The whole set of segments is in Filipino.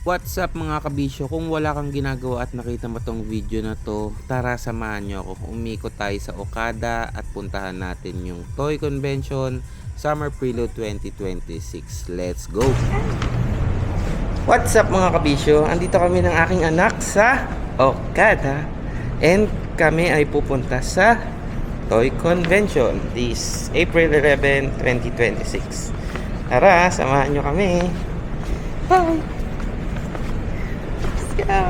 What's up mga kabisyo? Kung wala kang ginagawa at nakita mo tong video na to, tara samahan nyo ako. Umikot tayo sa Okada at puntahan natin yung Toy Convention Summer Prelude 2026. Let's go! What's up mga kabisyo? Andito kami ng aking anak sa Okada and kami ay pupunta sa Toy Convention this April 11, 2026. Tara, samahan nyo kami. Bye! Let's go!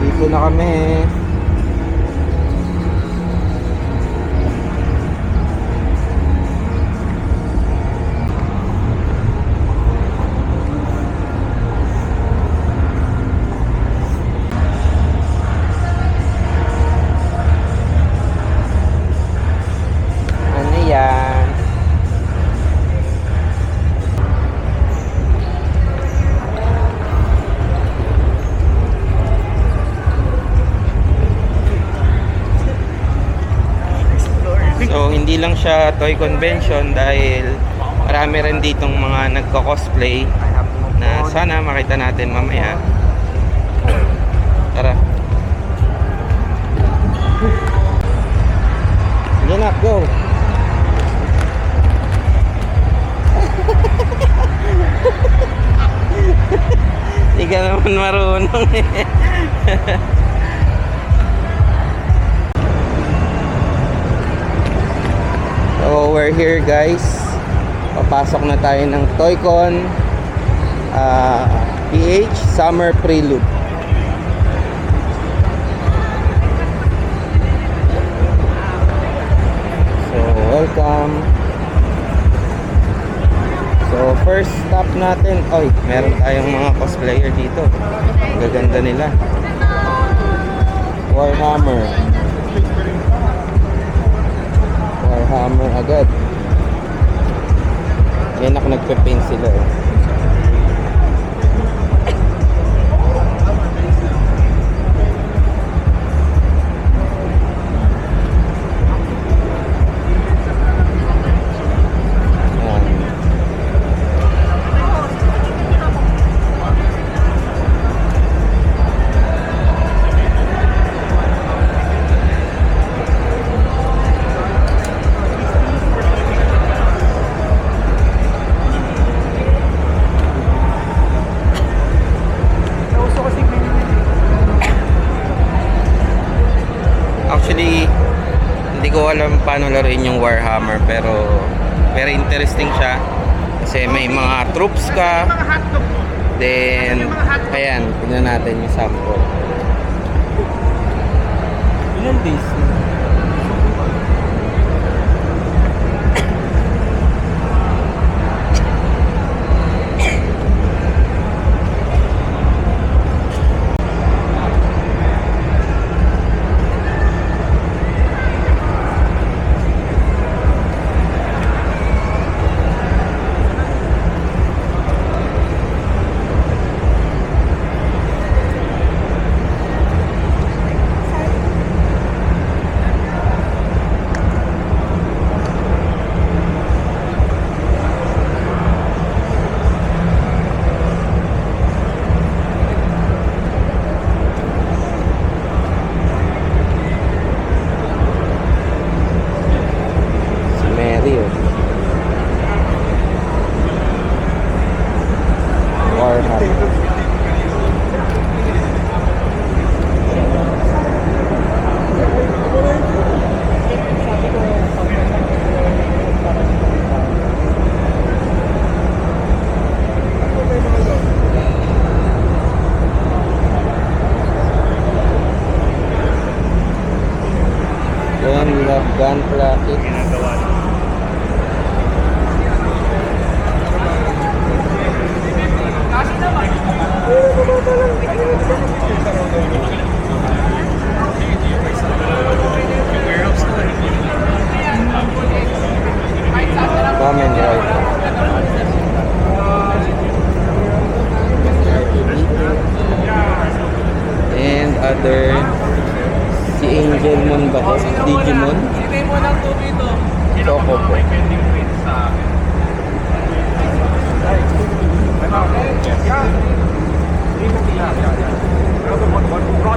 Dito na kami. Ano yan? So hindi lang siya toy convention dahil marami rin ditong mga nagko-cosplay na sana makita natin mamaya. Tara. Yan up, go. Hindi ka naman marunong eh. So we're here guys. Papasok na tayo ng Toycon PH Summer Prelude. So welcome. So first stop natin, meron tayong mga cosplayer dito. Gaganda nila. Warhammer agad. Yan ako nagpe-paint sila eh. Actually, hindi ko alam paano laruin yung Warhammer pero very interesting siya kasi may mga troops ka. Then, ayan, tignan natin yung sample. Ilan days? Then we have gun placket. ba to? Digimon? Sinay mo ng tubig ito. Choco po. May pending wins sa akin.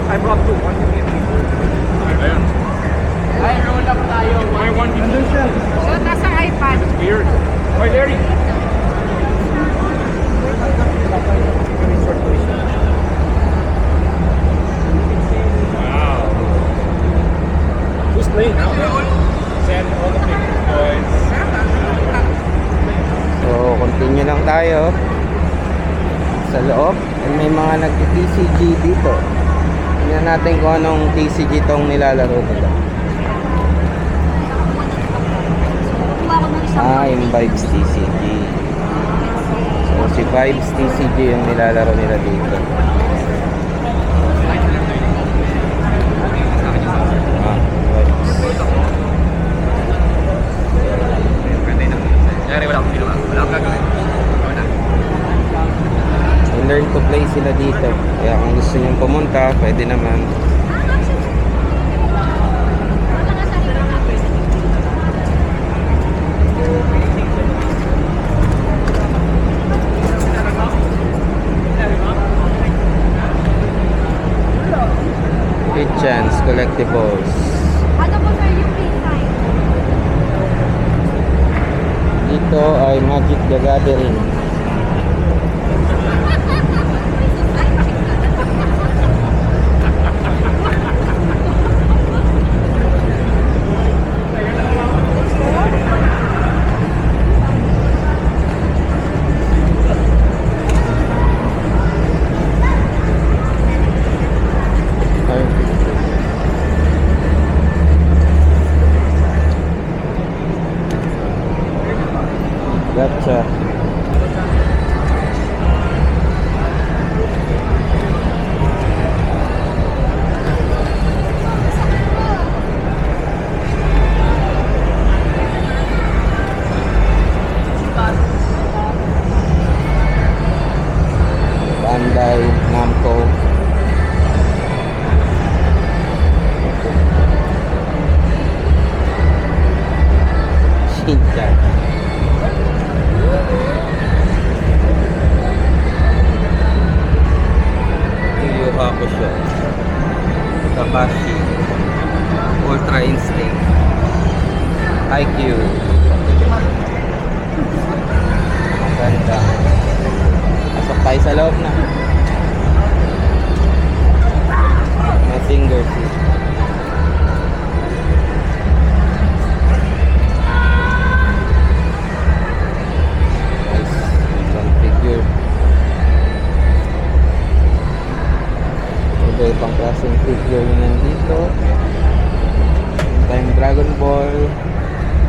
I brought two. One to me. Ayun. Ay, roll up tayo. May one to siya. So, nasa iPad. It's weird. Hoy, Larry. Wow. Who's playing now? Send all the pictures, boys. So, continue lang tayo sa loob. And may mga nag-TCG dito. Tingnan natin kung anong TCG tong nilalaro nila. Yung Vibes TCG. So, si Vibes TCG yung nilalaro nila dito. Vibes. Nangyari, wala akong ginawa. Wala akong gagawin. Learn to play sila dito. Kaya kung gusto nyo pumunta, pwede naman. Big Chance Collectibles. Ano po sir yung play time? Dito ay Magic the Gathering. Gotcha. Bandai Namco. Shinchan. Yu Hakusho, Takashi, Ultra Instinct, IQ. Maganda. Pasok tayo sa loob na. Mazinger Z. Nice. One figure. Iba-ibang klaseng figure yung nandito. Time Dragon Ball,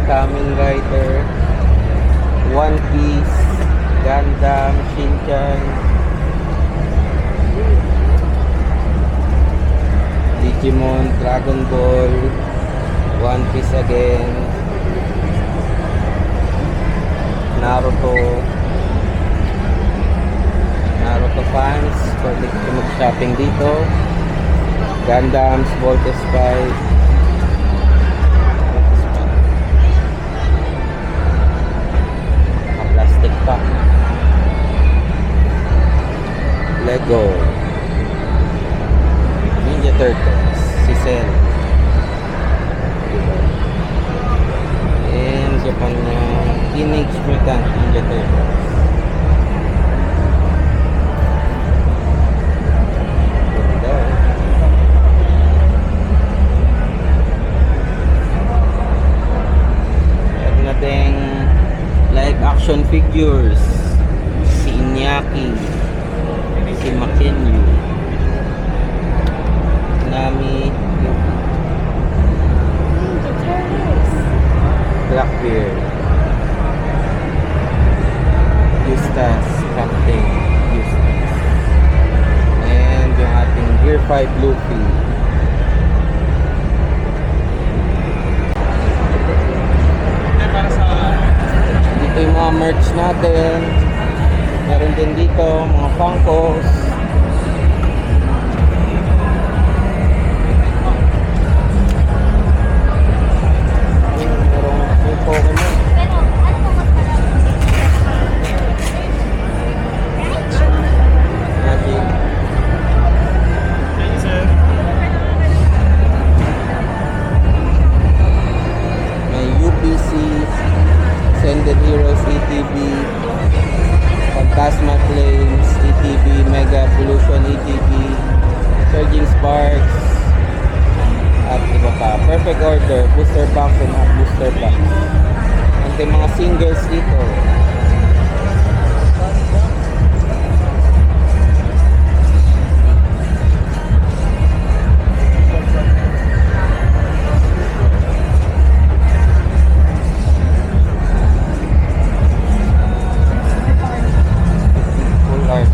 Kamen Rider, One Piece, Gundam, Shinchan, Digimon, Dragon Ball, One Piece again, Naruto fans, pwede kayo mag-shopping dito. Gundams, Voltes 5, plastic pa. Lego, Ninja Turtles, si Cell, and Japan Teenage Mutant Ninja Turtles. Live action figures, si Iñaki, si Makenyu, Nami, Blackbeard, Eustace, Captain Eustace, and yung ating Gear 5 Luffy. Ito yung mga merch natin. Meron din dito mga Funkos. Flames, ETB, Mega Evolution, ETB, Surging Sparks, at iba pa. Perfect Order, Booster Box and Half Booster Box. Ito yung mga singles dito. Full art.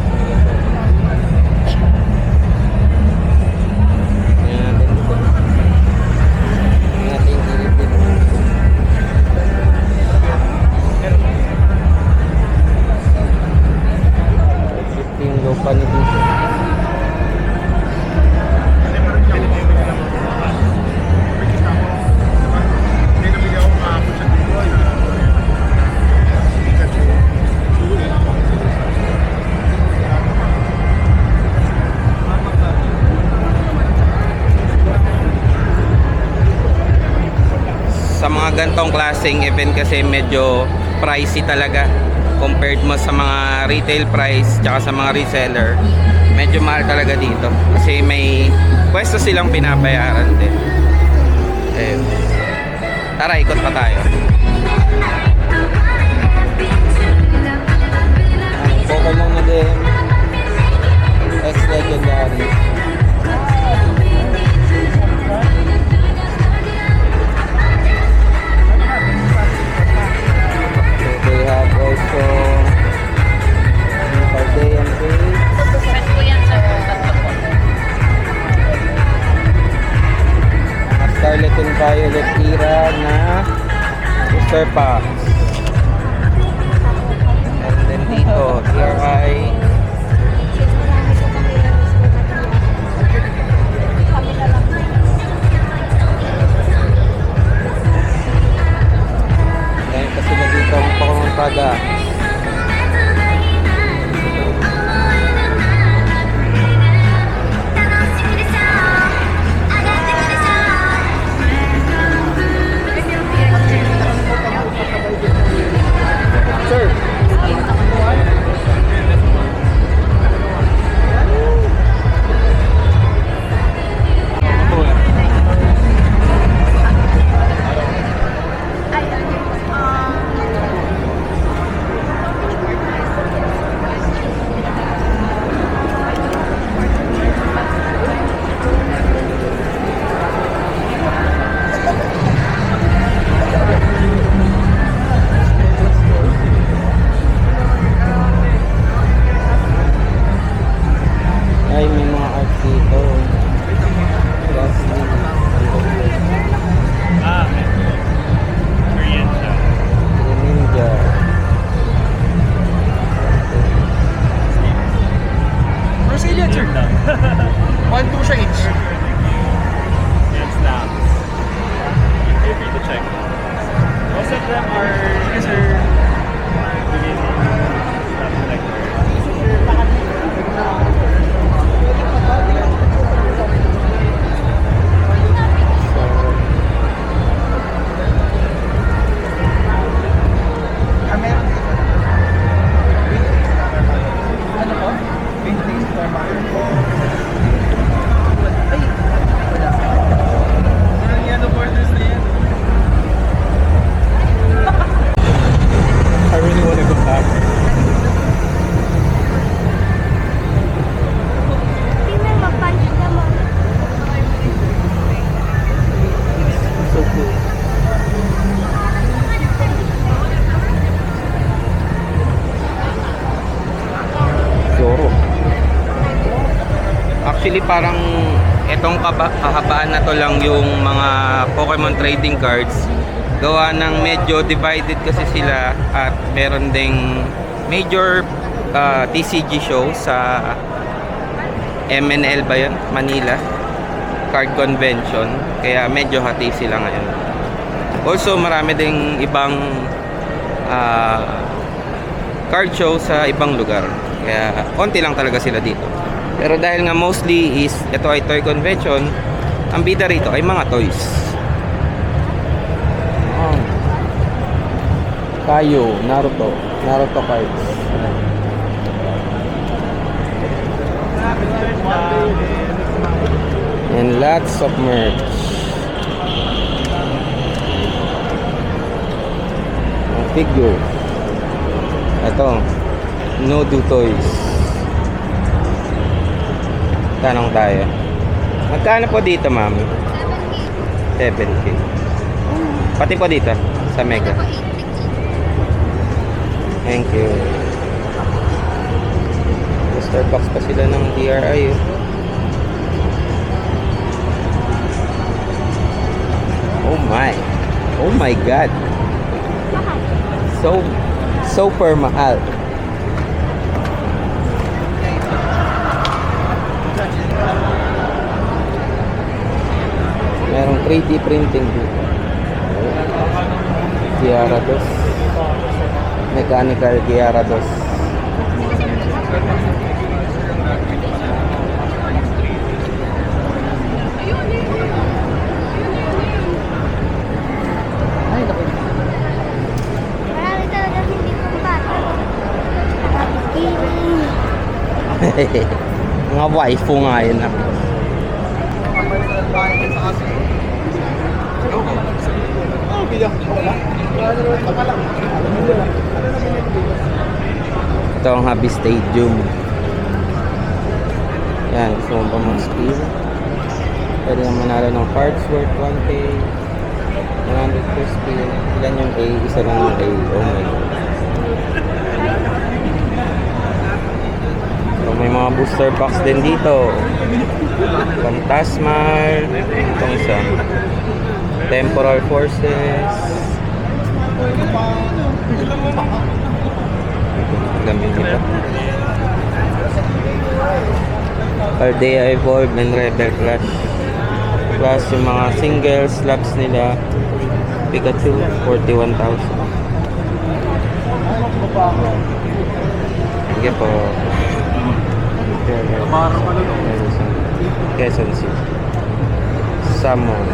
Ayan natin dito. Ayan natin dito. Yung lupa ni dito. Sa mga gantong klaseng event kasi medyo pricey talaga compared mo sa mga retail price tsaka sa mga reseller. Medyo mahal talaga dito kasi may pwesto silang pinabayaran din. Tara, ikot pa tayo. Pokemon na din, ex-legendary. They have also Pardean Page. Set ko yan sa tatlo po. Scarlet and Violet era na booster packs. And then dito, TRI. Dahil kasi na dito ang Pokemon Paga. Sir! Ay, may mga art dito. Leslie. Korean siya. Ninja. Brazilian, sir. 1-2 siya each. Yan lang. Feel free to check. Most of them are user beginning stuff like I really want to go back. Tingnan mo, punch naman. So cool. Zoro. Actually parang etong kahabaan na to lang yung mga Pokemon trading cards. Gawa ng medyo divided kasi sila at meron ding major TCG show sa MNL ba yun? Manila Card Convention. Kaya medyo hati sila ngayon. Also marami ding ibang card show sa ibang lugar. Kaya konti lang talaga sila dito. Pero dahil nga mostly is ito ay toy convention, ang bida rito ay mga toys. Kayo, Naruto cards. Lots of merch. Mga figure. Ito. No Do Toys. Tanong tayo. Magkano po dito, ma'am? 7K. Pati po dito, sa Mega. Thank you. Booster box pa sila ng DRI. Oh my. Oh my God. So super mahal. Merong 3D printing dito. Gyarados. Mechanical Gyarados. Marami talaga hindi compatible. Mga waifu nga yun ah. Ito ang Happy Stadium. Yan, gusto mo ba mag-spin? Pwede nga manalo ng cards worth 1K, 100 per spin. Ilan yung A? Isa lang yung A. Oh my God. So, may mga booster box din dito. Phantasmal. Itong isa. Temporal Forces. Gamit nito. Paldea Evolve and Rebel Clash. Plus yung mga single slabs nila. Pikachu, 41,000. Sige po. Quezon City. Samon.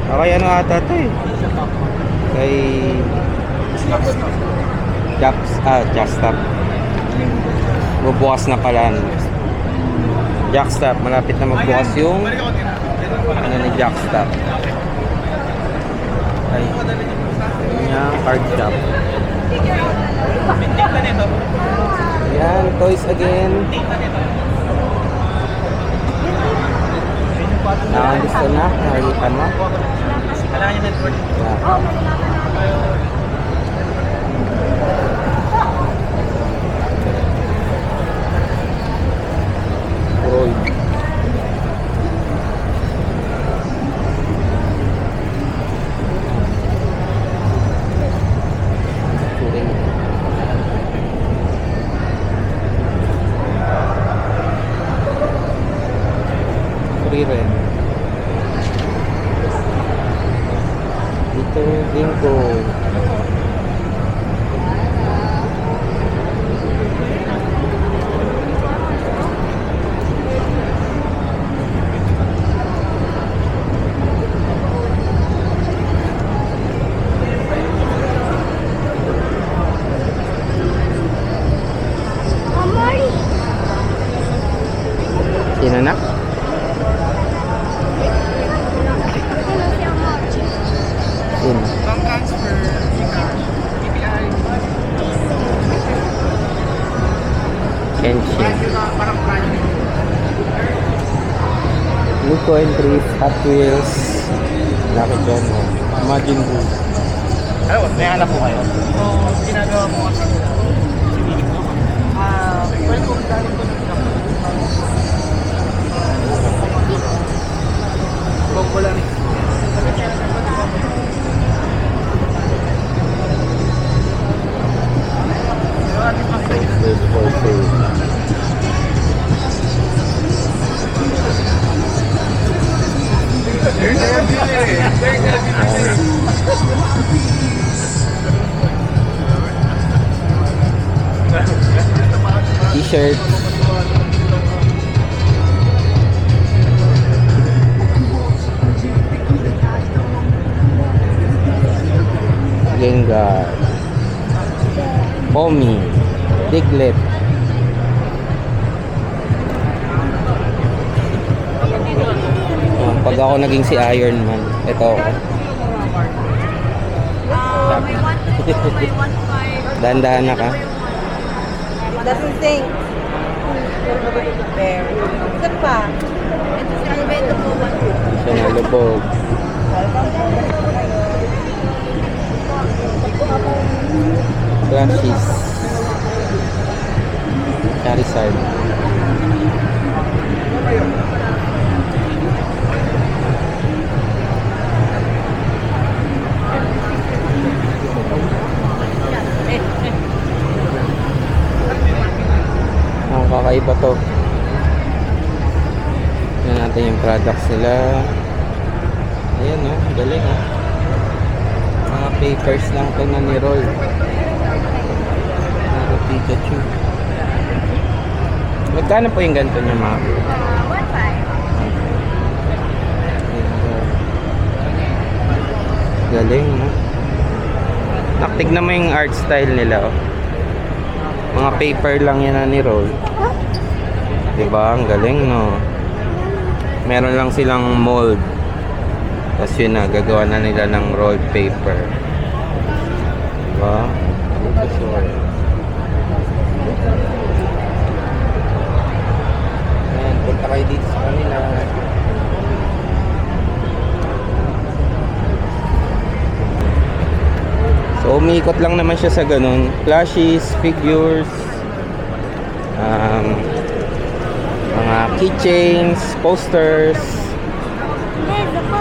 Okay, ano ata ito eh? Kay Jackstop. Bubukas na pala. Jackstop, malapit na magbukas yung ano ni Jackstop. Ay, yung card shop. Yan, toys again. Gusto na, nakikita mo. Yeah. Roy. Free rin. Dito, Bingo. Sino na? Sino? Bank transfer, PPI. Kenshin. Parang brand new. Luco Entries, Hot Wheels. Lucky John. Imagine Boo. Ano, may hanap po kayo? So, ginagawa mo kasi nila. Well, kung galing ko ng Bongbola rin. Good for sale. T-shirt. Gengar. Pomi. Diglett. Pag ako naging si Iron Man, ito ako. May 1 may 1.5. Dahan-dahan na ka. Doesn't sing. There. Saan pa? Ito si Alberto po, 1.5. Siya nalubog. Flashes. Charizard. Ang kakaiba to. Tignan natin yung products nila. Ayan o, galing o. Mga papers lang ito na ni-roll. Pero Pikachu. Magkano po yung ganito niya, ma'am? 1.5. Galing, no? Tignan mo yung art style nila, oh. Mga paper lang yan na ni-roll. Diba? Ang galing, no? Meron lang silang mold. Tapos yun na, gagawa na nila ng rolled paper. Diba? Ayan, punta kayo dito sa kanila. So, umiikot lang naman siya sa ganun. Plushies, figures, mga keychains, posters, Ito po.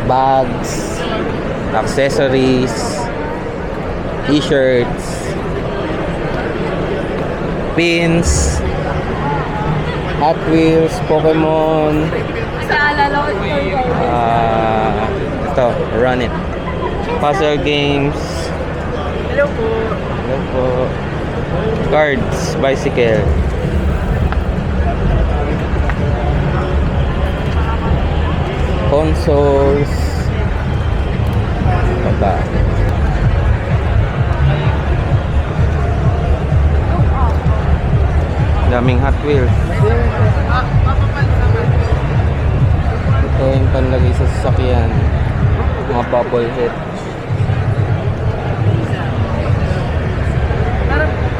bags, accessories, t-shirts, pins, Hot Wheels, Pokemon, Naalala ko siya. ito, Run It, puzzle games, Hello po. ano po, cards, bicycle, consoles, baba. Daming Hot Wheels. Ito yung panlagay sa sasakyan. Mga bubble head.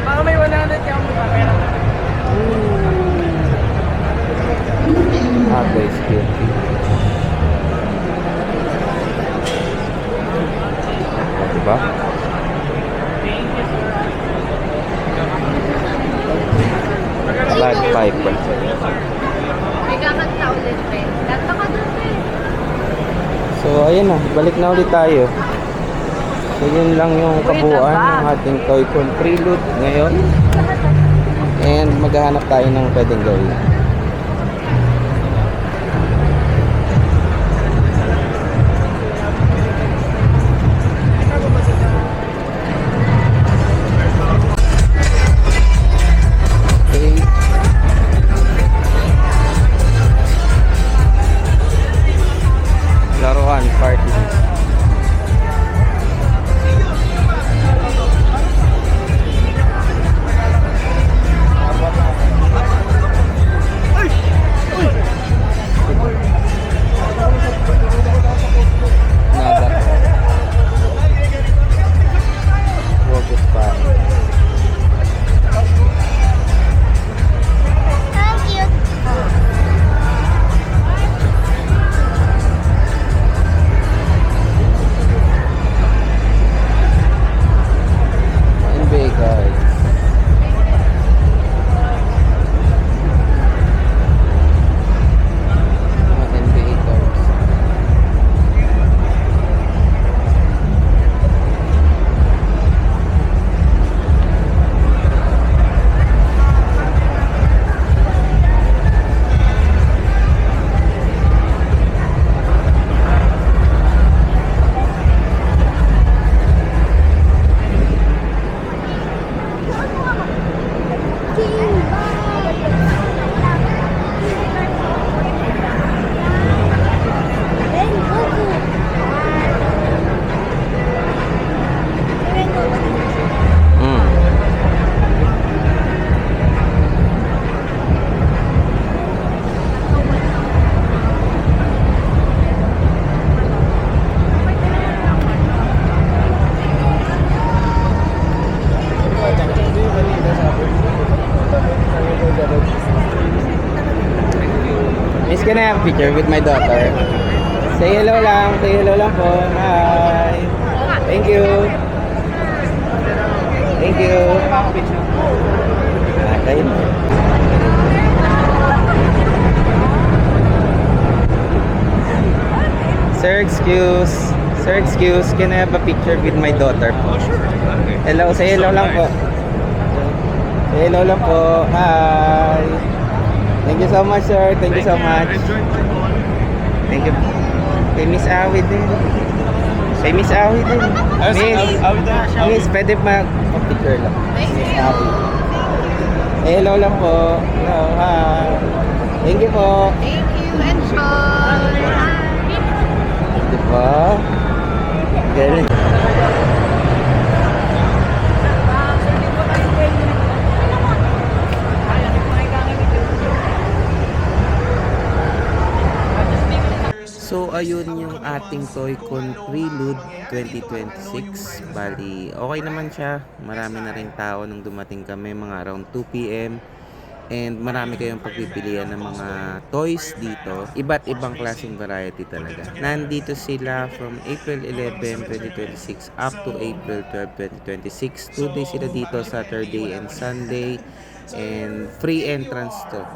Baka may 100 ka mo pera. Ah, guys, cute. Diba? Bagpiper. May kakanta ulit eh. Kanta ka doon eh. So, ayun na. Balik na ulit tayo. So, yun lang yung kabuuan ng ating Toy-Con Prelude ngayon. And maghahanap tayo ng pwedeng gawin. Okay. Laruan, party. Nagat. Wagos pa. Ang cute. NBA guys. Mga NBA cards. can I have a picture with my daughter? Say hello lang po. Hi. Thank you. Thank you. Okay. Sir, excuse. Can I have a picture with my daughter po? Hello, say hello lang po. Say hello lang po. Hi. Thank you so much, sir. Thank you so much. Thank you. Kay Miss Awi din. Miss, Miss, pwede mag-picture lang. Miss Awi. Say hello lang po. Hello, hi. Thank you po. Thank you, enjoy! Diba? Galing. So ayun yung ating Toycon Prelude 2026. Bali, okay naman siya. Marami na rin tao nung dumating kami, mga around 2 PM. And marami kayong pagpipilian ng mga toys dito. Iba't ibang klaseng variety talaga. Nandito sila from April 11, 2026 up to April 12, 2026. 2 days sila dito, Saturday and Sunday. And free entrance to.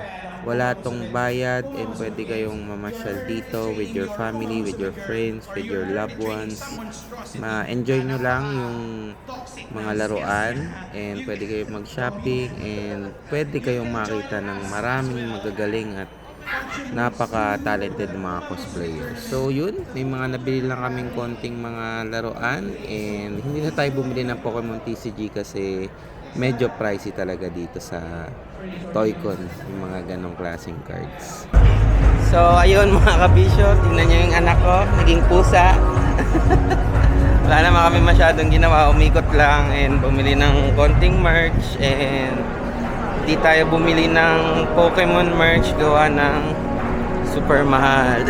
Wala tong bayad and pwede kayong mamasyal dito with your family, with your friends, with your loved ones. Ma-enjoy nyo lang yung mga laruan and pwede kayong mag-shopping and pwede kayong makita ng maraming magagaling at napaka-talented mga cosplayers. So yun, may mga nabili lang kaming konting mga laruan and hindi na tayo bumili ng Pokemon TCG kasi medyo pricey talaga dito sa Toycon yung mga ganong klaseng cards. So ayun mga kabisyo, tingnan nyo yung anak ko, naging pusa. Wala naman kami masyadong ginawa, umikot lang and bumili ng konting merch and di tayo bumili ng Pokemon merch gawa ng super mahal.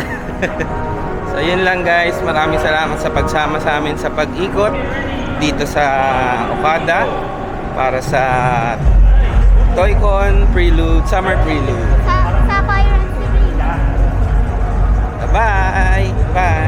So yun lang guys, maraming salamat sa pagsama sa amin sa pag-ikot dito sa Okada para sa Toycon Prelude, Summer Prelude. Sa Byron City. Bye! Bye!